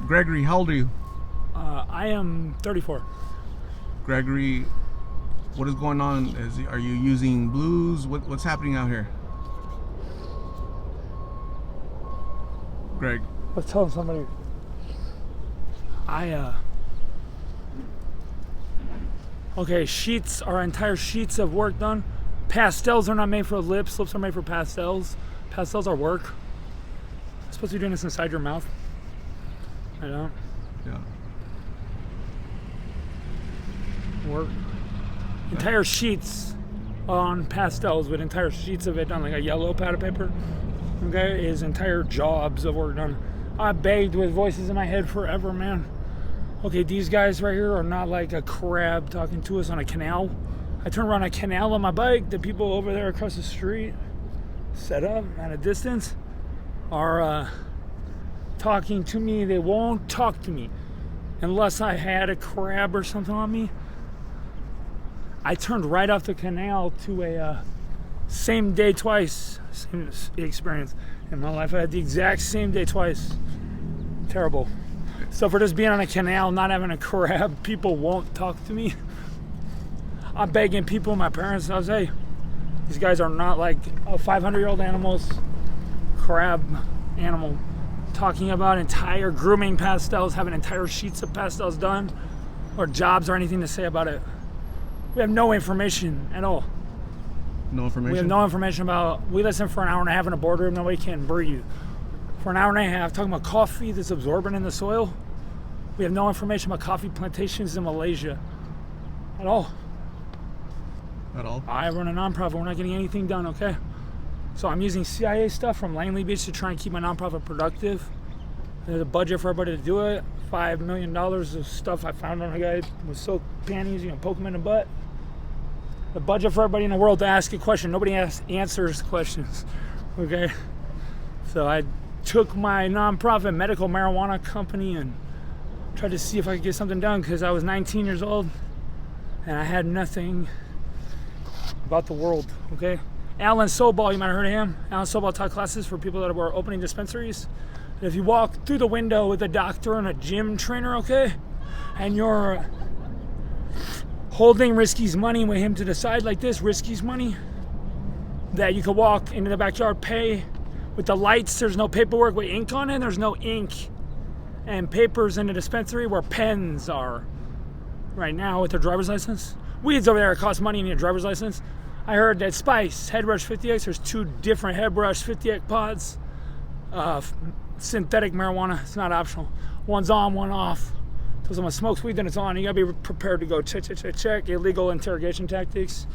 Gregory, how old are you? I am 34. Gregory, what is going on? Are you using blues? What's happening out here? Greg. Let's tell somebody. Okay, sheets are entire sheets of work done. Pastels are not made for lips. Lips are made for pastels. Pastels are work. I'm supposed to be doing this inside your mouth. I know. Yeah. Work. Entire sheets on pastels with entire sheets of it on like a yellow pad of paper. Okay, is entire jobs of work done. I begged with voices in my head forever, man. Okay, these guys right here are not like a crab talking to us on a canal. I turn around a canal on my bike. The people over there across the street, set up at a distance, are talking to me. They won't talk to me unless I had a crab or something on me. I turned right off the canal to a same day twice. Same experience in my life. I had the exact same day twice. Terrible. So for just being on a canal, not having a crab, people won't talk to me. I'm begging people, my parents, I was, hey, these guys are not like a 500-year-old animals, crab animal, talking about entire grooming pastels, having entire sheets of pastels done, or jobs or anything to say about it. We have no information at all. No information? We have no information about, we listen for an hour and a half in a boardroom, nobody can breathe. For an hour and a half, talking about coffee that's absorbent in the soil. We have no information about coffee plantations in Malaysia at all. At all? I run a nonprofit, we're not getting anything done, okay? So I'm using CIA stuff from Langley Beach to try and keep my nonprofit productive. There's a budget for everybody to do it. $5 million of stuff I found on a guy with silk panties, poke him in the butt. The budget for everybody in the world to ask a question. Nobody answers questions, okay? So I took my nonprofit medical marijuana company and tried to see if I could get something done because I was 19 years old and I had nothing about the world, okay? Alan Sobal, you might have heard of him. Alan Sobal taught classes for people that were opening dispensaries. And if you walk through the window with a doctor and a gym trainer, okay, and you're holding Risky's money with him to the side like this, Risky's money, that you could walk into the backyard, pay with the lights. There's no paperwork with ink on it. There's no ink and papers in the dispensary where pens are right now with their driver's license. Weeds over there cost money in your driver's license. I heard that Spice, Headrush 50X, there's 2 different Headrush 50X pods. Synthetic marijuana, it's not optional. One's on, one off. So someone smokes weed, then it's on. You gotta be prepared to go check. Illegal interrogation tactics.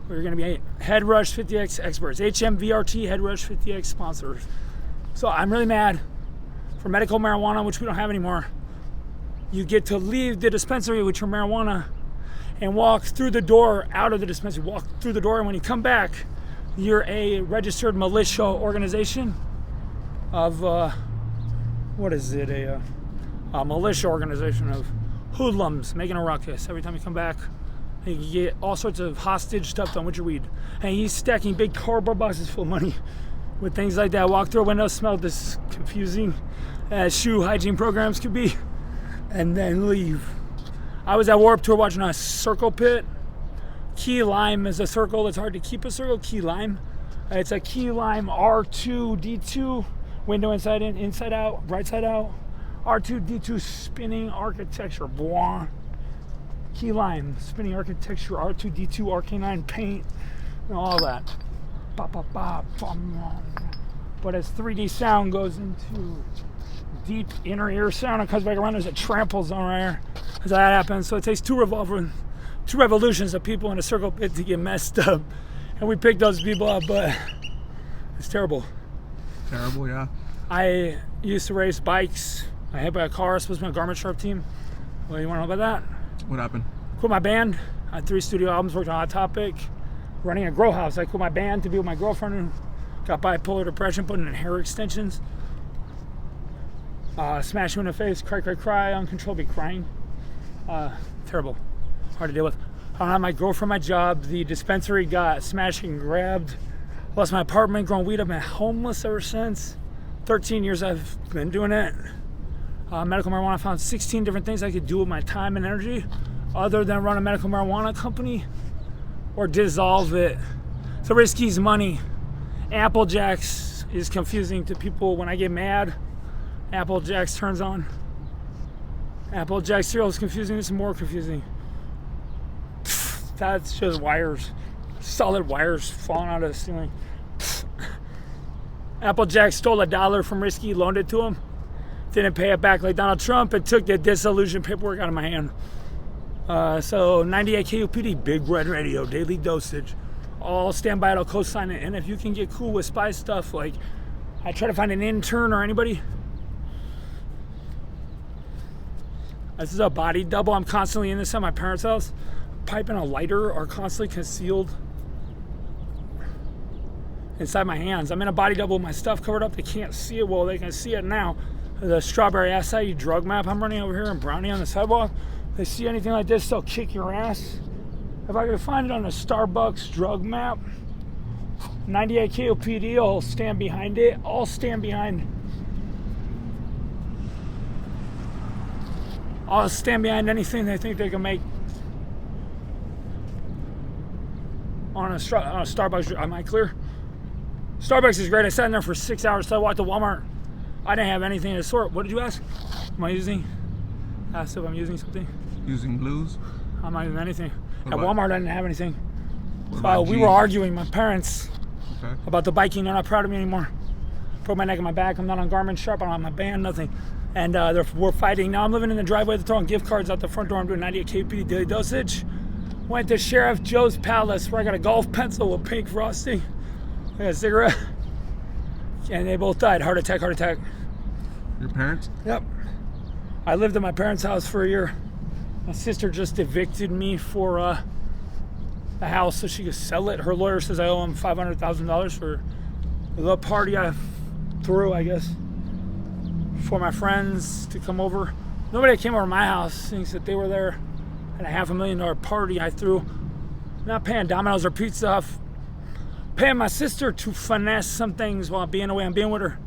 We're gonna be Headrush 50X experts. HMVRT Headrush 50X sponsors. So I'm really mad for medical marijuana, which we don't have anymore. You get to leave the dispensary with your marijuana and walk through the door out of the dispensary. Walk through the door, and when you come back, you're a registered militia organization of, what is it? A militia organization of hoodlums making a ruckus. Every time you come back, you get all sorts of hostage stuff done with your weed. And he's stacking big cardboard boxes full of money with things like that. Walk through a window, smell this confusing as shoe hygiene programs could be, and then leave. I was at Warped Tour watching a circle pit. Key lime is a circle. It's hard to keep a circle. Key lime. It's a key lime R2D2. Window inside in, inside out, right side out. R2D2 spinning architecture. Blah. Key lime, spinning architecture, R2D2, RK9 paint, and all that. But as 3D sound goes into deep inner ear sound, it comes back around. There's a trample zone right here as that happens. So it takes two revolutions of people in a circle pit to get messed up, and we picked those people up. But it's terrible. Terrible, yeah. I used to race bikes. I hit by a car. Supposed to be on a Garment Sharp team. Well, you want to know about that? What happened? Quit my band. I had 3 studio albums. Worked on Hot Topic. Running a grow house. I quit my band to be with my girlfriend who got bipolar depression, putting in hair extensions. Smash you in the face, cry, uncontrollably crying. Terrible, hard to deal with. I don't have my girlfriend, my job. The dispensary got smashed and grabbed. Lost my apartment, growing weed. I've been homeless ever since. 13 years I've been doing it. Medical marijuana. I found 16 different things I could do with my time and energy other than run a medical marijuana company or dissolve it. So risky's money. Apple Jacks is confusing to people. When I get mad, Apple Jacks turns on. Apple Jack cereal is confusing. This is more confusing. That's just wires. Solid wires falling out of the ceiling. Applejack stole $1 from Risky, loaned it to him, didn't pay it back like Donald Trump, and took the dissolution paperwork out of my hand. So 98 KUPD, Big Red Radio, daily dosage. I'll stand by it, I'll co-sign it. And if you can get cool with spy stuff, like I try to find an intern or anybody. This is a body double. I'm constantly in this at my parents' house. Pipe and a lighter are constantly concealed inside my hands. I'm in a body double with my stuff covered up. They can't see it. Well, they can see it now. The strawberry acai drug map I'm running over here and brownie on the sidewalk. If they see anything like this, they'll kick your ass. If I can find it on a Starbucks drug map, 98 KOPD, I'll stand behind it. I'll stand behind anything they think they can make on a Starbucks. Am I clear? Starbucks is great. I sat in there for 6 hours till I walked to Walmart. I didn't have anything of the sort. What did you ask? Am I using? Asked if I'm using something. Using blues? I'm not using anything. At Walmart, I didn't have anything. So we were arguing, my parents, about the biking. They're not proud of me anymore. Broke my neck and my back. I'm not on Garmin Sharp. I'm on my band, nothing. And we're fighting. Now I'm living in the driveway. They're throwing gift cards out the front door. I'm doing 98 KP daily dosage. Went to Sheriff Joe's Palace where I got a golf pencil with pink frosting. I got a cigarette. And they both died. Heart attack. Your parents? Yep. I lived at my parents' house for a year. My sister just evicted me for the house so she could sell it. Her lawyer says I owe him $500,000 for the party I threw, I guess, for my friends to come over. Nobody that came over to my house thinks that they were there at a $500,000 party I threw. Not paying Domino's or pizza off. Paying my sister to finesse some things while being away. I'm being with her.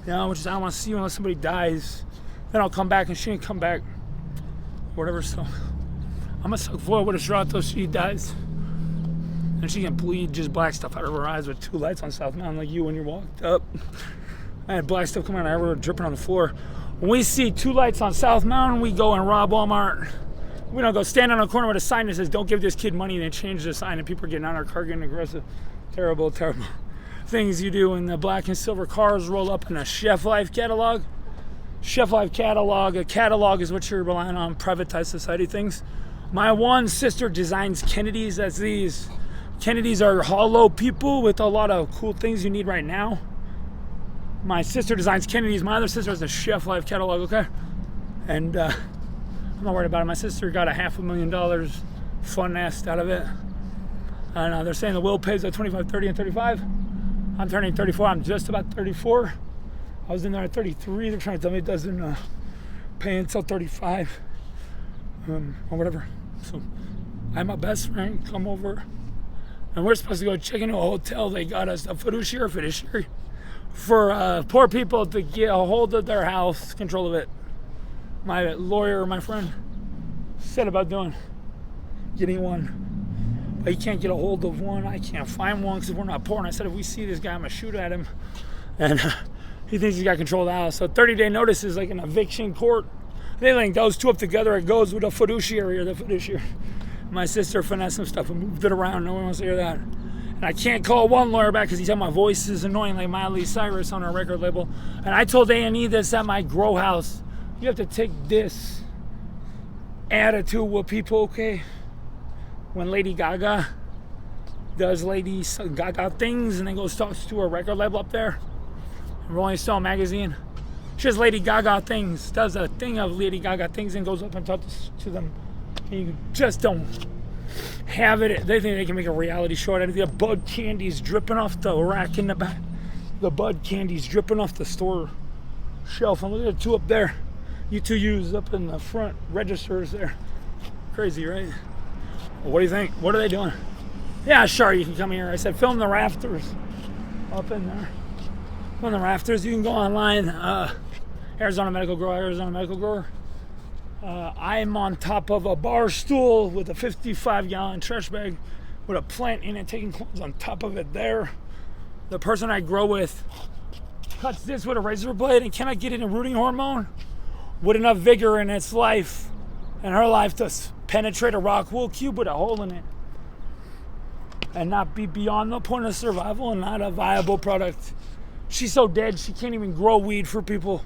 You know, which is I don't want to see you unless somebody dies. Then I'll come back and she ain't come back. Whatever, so I'm gonna suck void with a straw until she dies. And she can bleed just black stuff out of her eyes with 2 lights on South Mountain like you when you walked up. I had black stuff coming out of her dripping on the floor. When we see 2 lights on South Mountain, we go and rob Walmart. We don't go stand on a corner with a sign that says, don't give this kid money, and then change the sign and people are getting out of their car getting aggressive. Terrible things you do when the black and silver cars roll up in a Chef Life catalog. Chef Life catalog. A catalog is what you're relying on, privatized society things. My one sister designs Kennedys as these. Kennedys are hollow people with a lot of cool things you need right now. My sister designs Kennedys. My other sister has a Chef Life catalog, okay? And I'm not worried about it. My sister got $500,000 finessed out of it. And they're saying the will pays at 25, 30, and 35. I'm turning 34. I'm just about 34. I was in there at 33. They're trying to tell me it doesn't pay until 35 or whatever. So I had my best friend come over, and we're supposed to go check into a hotel. They got us a fiduciary for poor people to get a hold of their house, control of it. My lawyer, my friend, said about getting one. But he can't get a hold of one. I can't find one because we're not poor. And I said, if we see this guy, I'm going to shoot at him. And he thinks he's got control of the house. So 30-day notice is like an eviction court. They link those two up together. It goes with a fiduciary or the fiduciary. My sister finessed some stuff and moved it around. No one wants to hear that. And I can't call one lawyer back because he said my voice is annoying like Miley Cyrus on our record label. And I told A&E this at my grow house. You have to take this attitude with people, okay? When Lady Gaga does Lady Gaga things and then goes talks to a record label up there, Rolling Stone magazine, she has Lady Gaga things, does a thing of Lady Gaga things and goes up and talks to them. And you just don't have it. They think they can make a reality show out of it. The Bud candy's dripping off the rack in the back. The Bud candy's dripping off the store shelf. And look at the 2 up there. You 2 use up in the front registers there. Crazy, right? Well, what do you think? What are they doing? Yeah, sure, you can come here. I said, film the rafters up in there. Film the rafters. You can go online. Arizona medical grower. I'm on top of a bar stool with a 55-gallon trash bag with a plant in it, taking clones on top of it there. The person I grow with cuts this with a razor blade and cannot get in a rooting hormone with enough vigor in its life and her life to penetrate a rock wool cube with a hole in it and not be beyond the point of survival and not a viable product. She's so dead she can't even grow weed for people.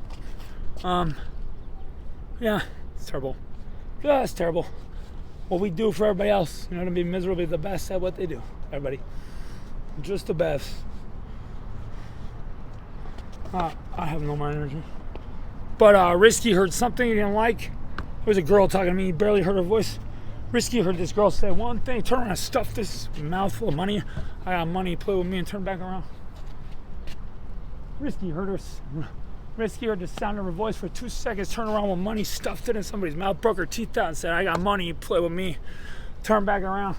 Yeah, it's terrible. Yeah, it's terrible. What we do for everybody else, to be miserably the best at what they do. Everybody. Just the best. I have no more energy. But Risky heard something he didn't like. It was a girl talking to me. He barely heard her voice. Risky heard this girl say one thing, turn around and stuff this mouthful of money. I got money, play with me and turn back around. Risky heard the sound of her voice for 2 seconds, turned around with money, stuffed it in somebody's mouth, broke her teeth out and said, I got money, play with me. Turn back around.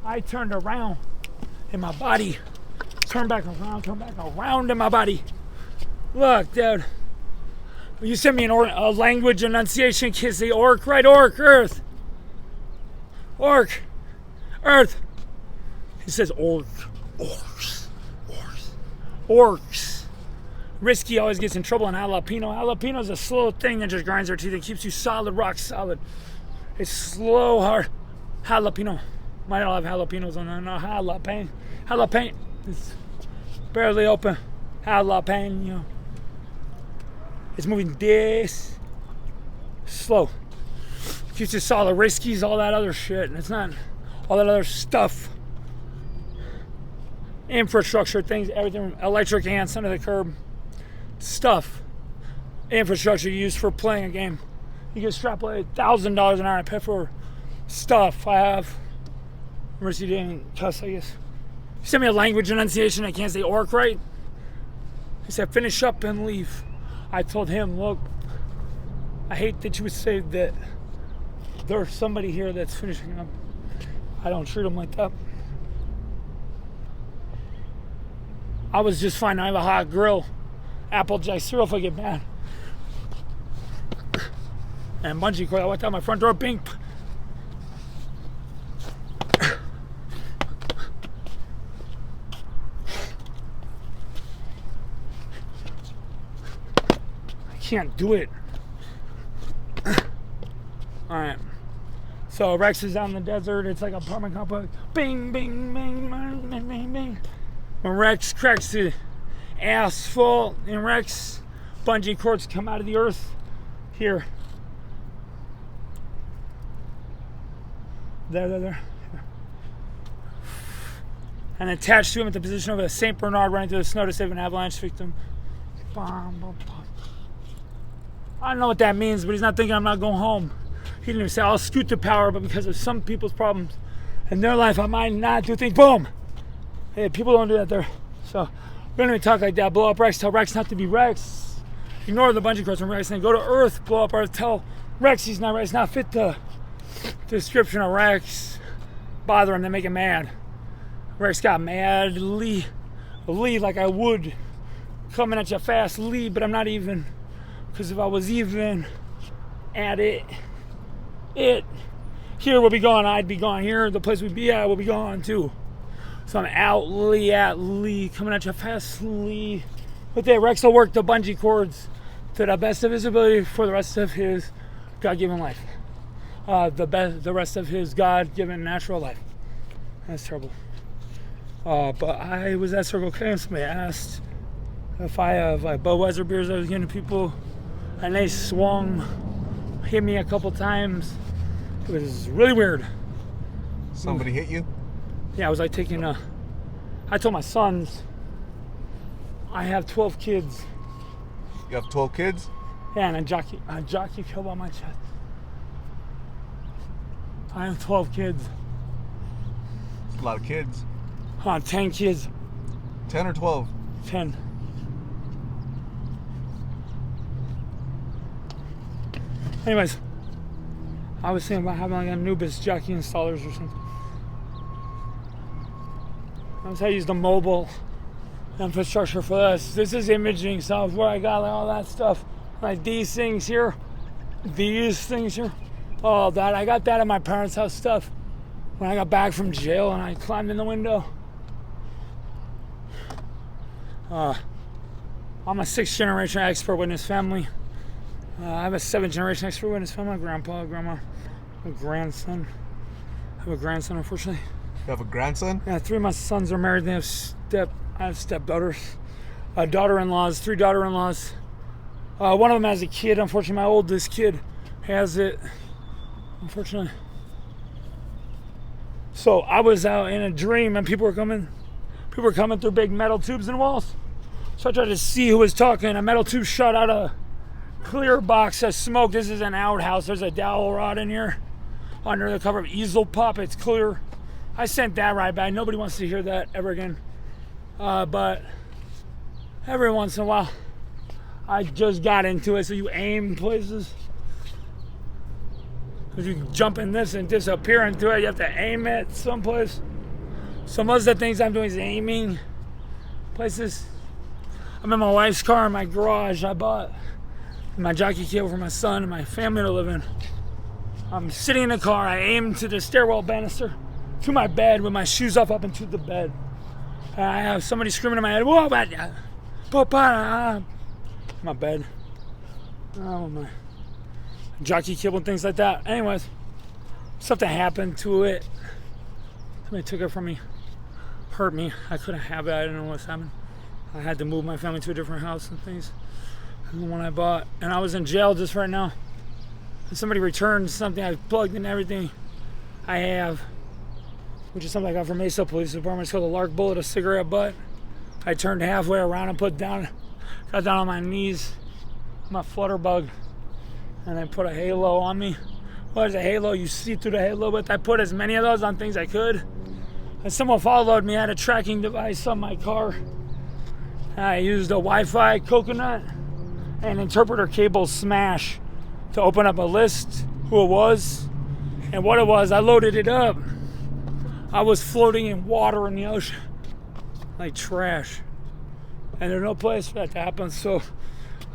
I turned around in my body. Turn back around in my body. Look, dude. You sent me a language enunciation kid, say orc, right? Orc, earth. Orc, earth. He says orc. Orcs. Risky always gets in trouble on jalapeno. Jalapeno is a slow thing that just grinds our teeth and keeps you solid, rock solid. It's slow, hard. Jalapeno. Might not have jalapenos on there. No, jalapeno. Jalapeno. It's barely open. Jalapeno. It's moving this slow. Keeps you solid. Risky's all that other shit. It's not all that other stuff. Infrastructure things, everything, electric ants under the curb. Stuff. Infrastructure used for playing a game. You get extrapolate $1,000 an hour and pay for stuff. I have. Mercy didn't cuss, I guess. He sent me a language enunciation. I can't say orc right. He said, finish up and leave. I told him, look, I hate that you would say that there's somebody here that's finishing up. I don't treat them like that. I was just fine. I have a hot grill. Applejack cereal if I get mad. And bungee cord. I went out my front door. Bing. I can't do it. Alright. So Rex is out in the desert. It's like an apartment complex. Bing, bing, bing, bing, bing, bing, bing. When Rex cracks the asphalt and Rex, bungee cords come out of the earth here. There. And attached to him at the position of a St. Bernard running through the snow to save an avalanche victim. I don't know what that means, but he's not thinking I'm not going home. He didn't even say I'll scoot to power, but because of some people's problems in their life, I might not do things. Boom! Hey, people don't do that there. So we don't even talk like that. Blow up Rex, tell Rex not to be Rex. Ignore the bungee cords from Rex and go to Earth, blow up Earth, tell Rex he's not Rex, not fit the description of Rex. Bother him, they make him mad. Rex got mad, Lee like I would. Coming at you fast, Lee, but I'm not even. Because if I was even at it, here will be gone, I'd be gone. Here, the place we'd be at will be gone too. So I'm out, Lee, coming at you fast, Lee. But then Rex will work the bungee cords to the best of his ability for the rest of his God-given life. The rest of his God-given natural life. That's terrible. But I was at Circle K and somebody asked if I have like Budweiser beers I was giving to people, and they hit me a couple times. It was really weird. Somebody hit you? Yeah, I was like I told my sons, I have 12 kids. You have 12 kids? Yeah, and a jockey killed on my chest. I have 12 kids. That's a lot of kids. 10 kids. 10 or 12? 10. Anyways, I was thinking about having like Anubis jockey installers or something. That's how I use the mobile infrastructure for this. This is imaging software. I got like all that stuff Like these things here. These things here. Oh, that. I got that at my parents' house stuff when I got back from jail and I climbed in the window. I'm a 6th generation expert witness family. I have a 7th generation expert witness family. My grandpa, grandma, a grandson. I have a grandson, unfortunately. You have a grandson? Yeah, 3 of my sons are married. I have stepdaughters, daughter-in-laws, 3 daughter-in-laws. One of them has a kid. Unfortunately, my oldest kid has it. Unfortunately. So I was out in a dream, and people were coming through big metal tubes and walls. So I tried to see who was talking. A metal tube shot out a clear box of smoke. This is an outhouse. There's a dowel rod in here under the cover of easel pop. It's clear. I sent that right back. Nobody wants to hear that ever again. But every once in a while, I just got into it. So you aim places. Because you jump in this and disappear into it. You have to aim it someplace. So most of the things I'm doing is aiming places. I'm in my wife's car in my garage. I bought my jockey cable for my son and my family to live in. I'm sitting in the car. I aim to the stairwell banister to my bed with my shoes off up into the bed. And I have somebody screaming in my head, "Whoa, Papa!" My bed. Oh, my jockey cable and things like that. Anyways, something happened to it. Somebody took it from me. Hurt me. I couldn't have it. I didn't know what's happening. I had to move my family to a different house and things. And the one I bought. And I was in jail just right now. And somebody returned something I plugged in everything I have, which is something I got from Mesa Police Department. It's called a Lark Bullet, a cigarette butt. I turned halfway around and got down on my knees, my flutterbug, and I put a halo on me. What is a halo? You see through the halo, but I put as many of those on things I could. And someone followed me. I had a tracking device on my car. I used a Wi-Fi coconut and interpreter cable smash to open up a list, who it was, and what it was. I loaded it up. I was floating in water in the ocean, like trash. And there's no place for that to happen, so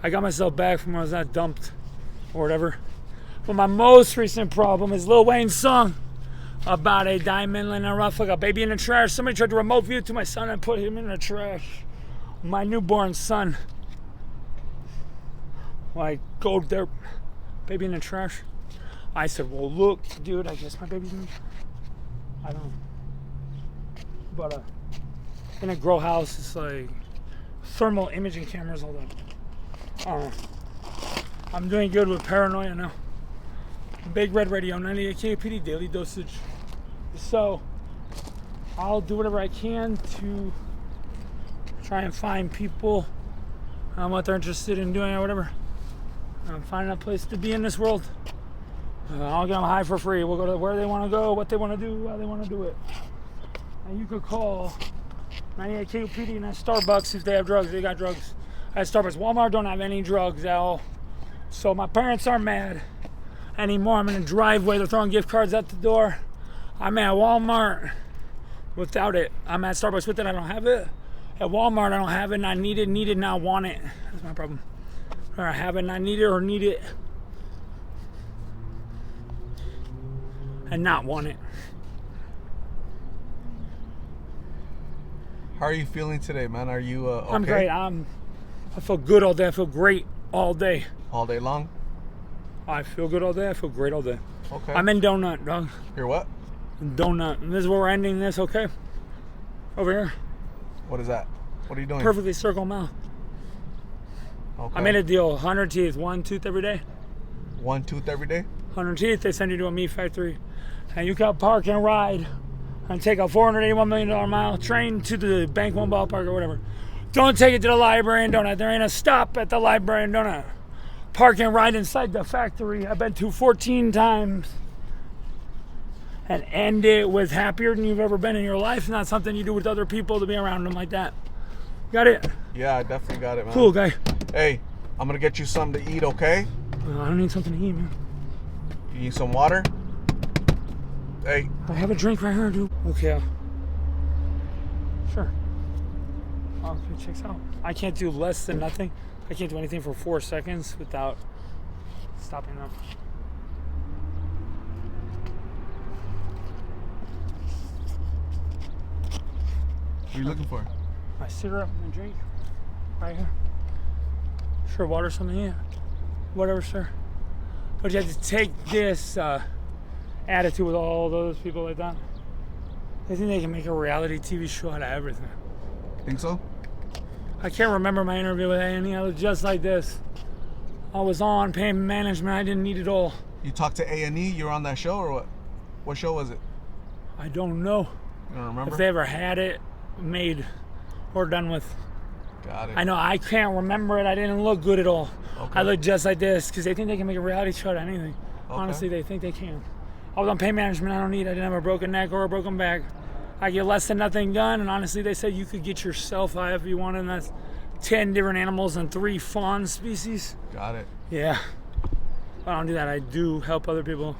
I got myself back from when I was not dumped or whatever. But my most recent problem is Lil Wayne's song about a diamond in a rough, like a baby in the trash. Somebody tried to remote view to my son and put him in the trash. My newborn son. Like, go there, baby in the trash. I said, well, look, dude, I guess my baby's in the trash. I don't know. But in a grow house, it's like thermal imaging cameras, all that. I'm doing good with paranoia now. Big Red Radio, 98 KPD, daily dosage. So, I'll do whatever I can to try and find people what they're interested in doing or whatever. Finding a place to be in this world. I'll get them high for free. We'll go to where they want to go, what they want to do, how they want to do it. And you could call 98 KPD and at Starbucks if they have drugs. They got drugs at Starbucks. Walmart don't have any drugs at all. So my parents aren't mad anymore. I'm in a driveway. They're throwing gift cards at the door. I'm at Walmart without it. I'm at Starbucks with it. I don't have it. At Walmart, I don't have it, and I need it, not want it. That's my problem. Or I have it, and I need it, or need it, and not want it. How are you feeling today, man? Are you okay? I'm great. I feel good all day. I feel great all day. All day long? I feel good all day. I feel great all day. Okay. I'm in Donut, dog. You're what? Donut. And this is where we're ending this, okay? Over here. What is that? What are you doing? Perfectly circle mouth. Okay. I made a deal. 100 teeth, 1 tooth every day. 1 tooth every day? 100 teeth, they send you to a meat factory. And you can park and ride and take a $481 million mile train to the Bank One ballpark or whatever. Don't take it to the library in Donut. There ain't a stop at the library in Donut. Park and ride inside the factory. I've been to 14 times. And end it with happier than you've ever been in your life. Not something you do with other people to be around them like that. Got it? Yeah, I definitely got it, man. Cool, guy. Hey, I'm gonna get you something to eat, okay? I don't need something to eat, man. You need some water? Hey. I have a drink right here, dude. Okay. Sure. Okay, checks out. I can't do less than nothing. I can't do anything for 4 seconds without stopping them. What are you looking for? My syrup and drink right here. Sure, water or something, yeah. Whatever, sir. But you have to take this attitude with all those people like that. They think they can make a reality TV show out of everything. Think so? I can't remember my interview with A&E. I was just like this. I was on payment management. I didn't need it all. You talked to A&E? You were on that show or what? What show was it? I don't know You don't remember? if they ever had it made or done with. Got it. I know I can't remember it. I didn't look good at all. Okay. I look just like this because they think they can make a reality show out of anything. Okay. Honestly, they think they can. I was on pain management. I didn't have a broken neck or a broken back. I get less than nothing done, and honestly, they said you could get yourself high if you wanted, and that's 10 different animals and 3 fawn species. Got it. Yeah. I don't do that. I do help other people